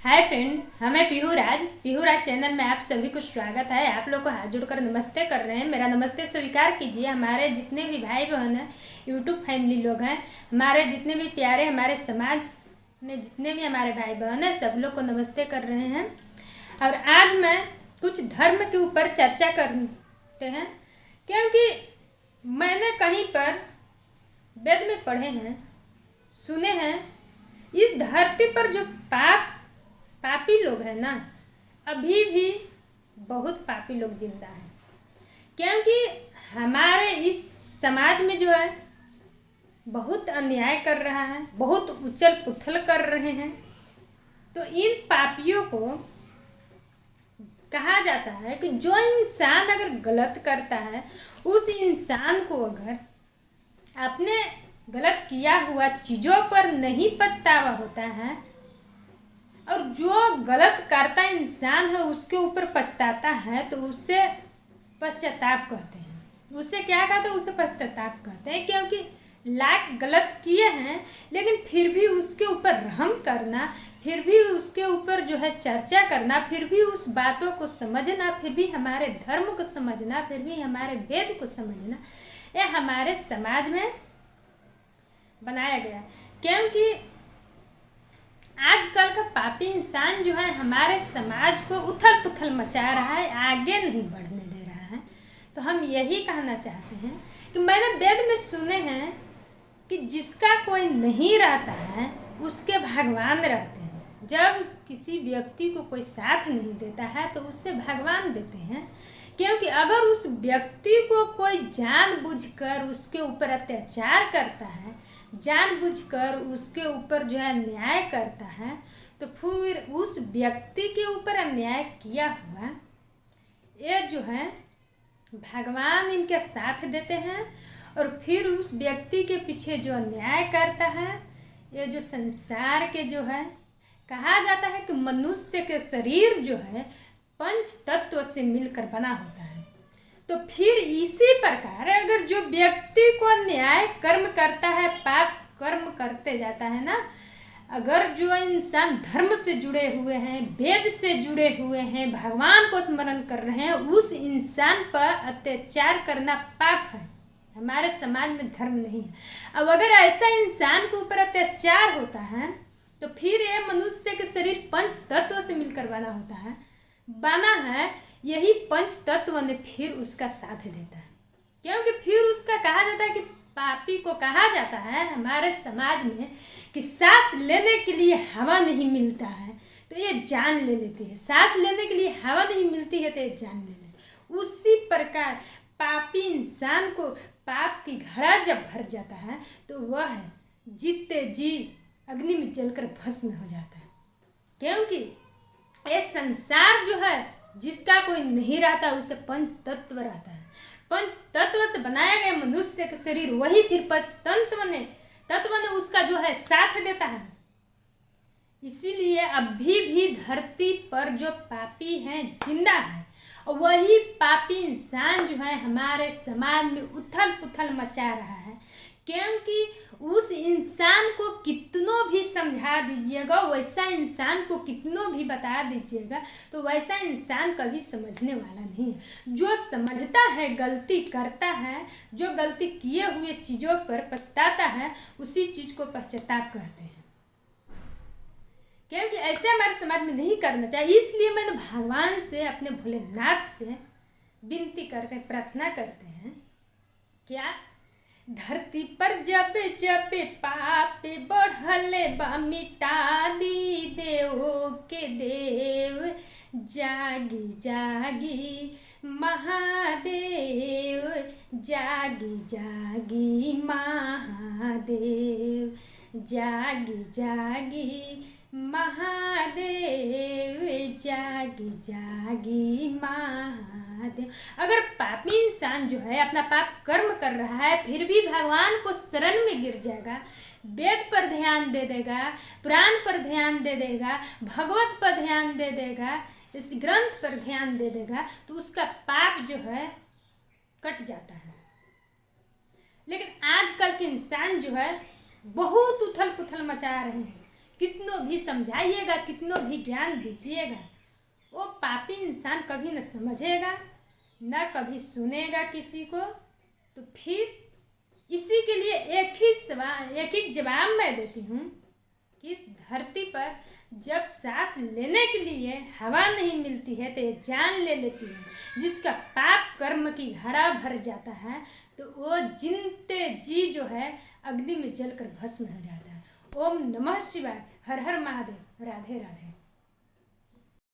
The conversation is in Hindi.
हाय फ्रेंड, हमें पीहू राज चैनल में आप सभी को स्वागत है। आप लोग को हाथ जोड़कर नमस्ते कर रहे हैं। मेरा नमस्ते स्वीकार कीजिए। हमारे जितने भी भाई बहन हैं, यूट्यूब फैमिली लोग हैं, हमारे जितने भी प्यारे हमारे समाज में जितने भी हमारे भाई बहन हैं, सब लोग को नमस्ते कर रहे हैं। और आज मैं कुछ धर्म के ऊपर चर्चा करते हैं, क्योंकि मैंने कहीं पर वेद में पढ़े हैं, सुने हैं, इस धरती पर जो पापी लोग हैं ना, अभी भी बहुत पापी लोग जिंदा हैं। क्योंकि हमारे इस समाज में जो है बहुत अन्याय कर रहा है, बहुत उछल पुथल कर रहे हैं। तो इन पापियों को कहा जाता है कि जो इंसान अगर गलत करता है, उस इंसान को अगर अपने गलत किया हुआ चीज़ों पर नहीं पछतावा होता है, और जो गलत करता इंसान है उसके ऊपर पछताता है, तो उसे पश्चाताप कहते हैं। उसे क्या कहते हैं? उसे पश्चाताप कहते हैं। क्योंकि लाख गलत किए हैं, लेकिन फिर भी उसके ऊपर रहम करना, फिर भी उसके ऊपर जो है चर्चा करना, फिर भी उस बातों को समझना, फिर भी हमारे धर्म को समझना, फिर भी हमारे वेद को समझना, यह हमारे समाज में बनाया गया। क्योंकि आजकल का पापी इंसान जो है हमारे समाज को उथल पुथल मचा रहा है, आगे नहीं बढ़ने दे रहा है। तो हम यही कहना चाहते हैं कि मैंने वेद में सुने हैं कि जिसका कोई नहीं रहता है उसके भगवान रहते हैं। जब किसी व्यक्ति को कोई साथ नहीं देता है तो उससे भगवान देते हैं। क्योंकि अगर उस व्यक्ति को कोई जानबूझकर उसके ऊपर अत्याचार करता है, जानबूझकर उसके ऊपर जो है अन्याय करता है, तो फिर उस व्यक्ति के ऊपर अन्याय किया हुआ ये जो है भगवान इनके साथ देते हैं। और फिर उस व्यक्ति के पीछे जो अन्याय करता है, ये जो संसार के जो है कहा जाता है कि मनुष्य के शरीर जो है पंच तत्व से मिलकर बना होता है। तो फिर इसी प्रकार अगर जो व्यक्ति को न्याय कर्म करता है, पाप कर्म करते जाता है ना, अगर जो इंसान धर्म से जुड़े हुए हैं, वेद से जुड़े हुए हैं, भगवान को स्मरण कर रहे हैं, उस इंसान पर अत्याचार करना पाप है। हमारे समाज में धर्म नहीं है। अब अगर ऐसा इंसान के ऊपर अत्याचार होता है, तो फिर ये मनुष्य के शरीर पंच तत्व से मिलकर बना है। यही पंच तत्व ने फिर उसका साथ देता है। क्योंकि फिर उसका कहा जाता है कि पापी को कहा जाता है हमारे समाज में कि सांस लेने के लिए हवा नहीं मिलता है तो ये जान ले लेती है, सांस लेने के लिए हवा नहीं मिलती है तो ये जान ले लेती है। उसी प्रकार पापी इंसान को पाप की घड़ा जब भर जाता है तो वह जीते जी अग्नि में जलकर भस्म हो जाता है। क्योंकि ये संसार जो है जिसका कोई नहीं रहता, उसे पंच तत्व रहता है। पंच तत्व से बनाया गया मनुष्य का शरीर, वही फिर पंच तत्व ने उसका जो है साथ देता है। इसीलिए अभी भी धरती पर जो पापी हैं जिंदा है, और वही पापी इंसान जो है हमारे समाज में उथल पुथल मचा रहा है। क्योंकि उस इंसान को कितनों भी समझा दीजिएगा, वैसा इंसान को कितनों भी बता दीजिएगा, तो वैसा इंसान कभी समझने वाला नहीं है। जो समझता है, गलती करता है, जो गलती किए हुए चीज़ों पर पछताता है, उसी चीज़ को पश्चाताप कहते हैं। क्योंकि ऐसे हमारे समाज में नहीं करना चाहिए। इसलिए मैंने भगवान से, अपने भोलेनाथ से विनती करते, प्रार्थना करते हैं, क्या धरती पर जब जब पाप बढ़ले बा, मिटा दी देव के देव, जागी जागी महादेव, जागी जागी महादेव, जागी जागी महादेव, जागी जागी महादेव। अगर पापी इंसान जो है अपना पाप कर्म कर रहा है, फिर भी भगवान को शरण में गिर जाएगा, वेद पर ध्यान दे देगा, पुराण पर ध्यान दे देगा, भगवत पर ध्यान दे देगा, इस ग्रंथ पर ध्यान दे देगा, तो उसका पाप जो है कट जाता है। लेकिन आजकल के इंसान जो है बहुत उथल पुथल मचा रहे हैं। कितनों भी समझाइएगा, कितनों भी ज्ञान दीजिएगा, वो पापी इंसान कभी न समझेगा, न कभी सुनेगा किसी को। तो फिर इसी के लिए एक ही जवाब मैं देती हूँ कि इस धरती पर जब सांस लेने के लिए हवा नहीं मिलती है तो ये जान ले लेती है। जिसका पाप कर्म की घड़ा भर जाता है तो वो जिनते जी जो है अग्नि में जलकर भस्म हो जाता है। ओम नमः शिवाय। हर हर महादेव। राधे राधे।